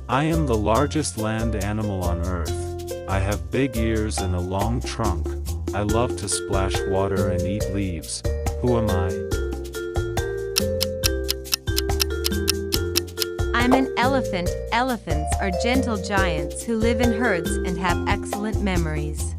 I am the largest land animal on Earth. I have big ears and a long trunk. I love to splash water and eat leaves. Who am I? I'm an elephant. Elephants are gentle giants who live in herds and have excellent memories.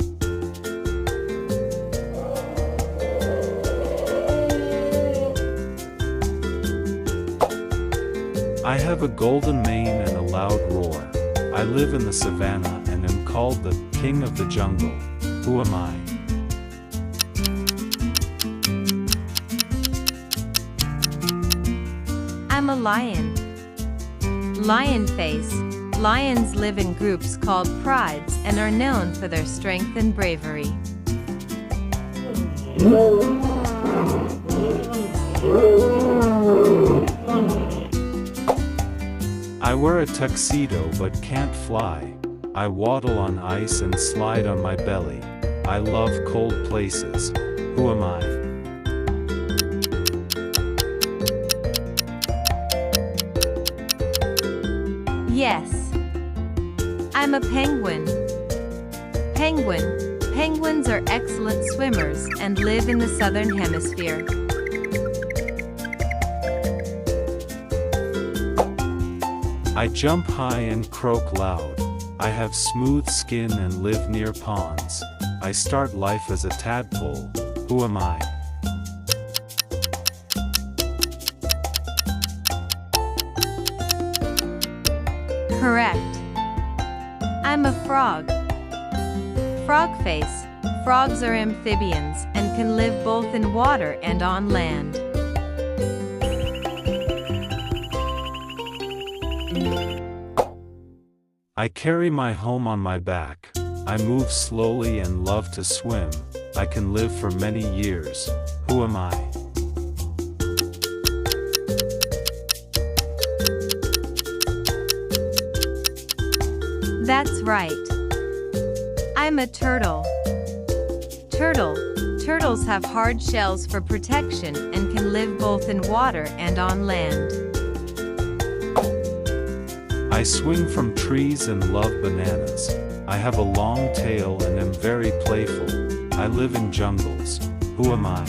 I have a golden mane and a loud roar. I live in the savannah and am called the king of the jungle. Who am I? I'm a lion. Lion face. Lions live in groups called prides and are known for their strength and bravery. I wear a tuxedo but can't fly. I waddle on ice and slide on my belly. I love cold places. Who am I? Yes. I'm a penguin. Penguins are excellent swimmers and live in the southern hemisphere. I jump high and croak loud. I have smooth skin and live near ponds. I start life as a tadpole. Who am I? Correct. I'm a frog. Frog face. Frogs are amphibians and can live both in water and on land. I carry my home on my back. I move slowly and love to swim. I can live for many years. Who am I? That's right. I'm a turtle. Turtles have hard shells for protection and can live both in water and on land. I swing from trees and love bananas. I have a long tail and am very playful. I live in jungles. Who am I?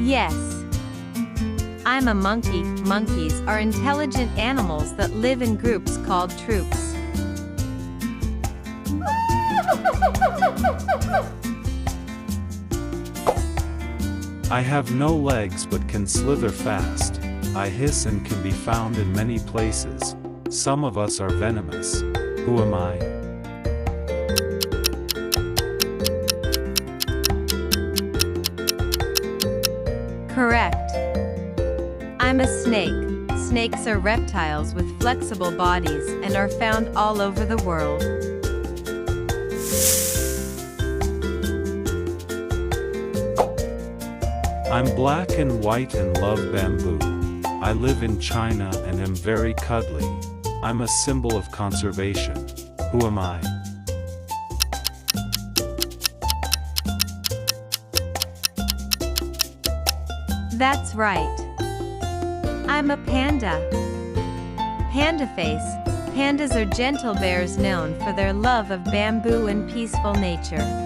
Yes. I'm a monkey. Monkeys are intelligent animals that live in groups called troops. I have no legs but can slither fast. I hiss and can be found in many places. Some of us are venomous. Who am I? Correct. I'm a snake. Snakes are reptiles with flexible bodies and are found all over the world. I'm black and white and love bamboo. I live in China and am very cuddly. I'm a symbol of conservation. Who am I? That's right. I'm a panda. Panda face. Pandas are gentle bears known for their love of bamboo and peaceful nature.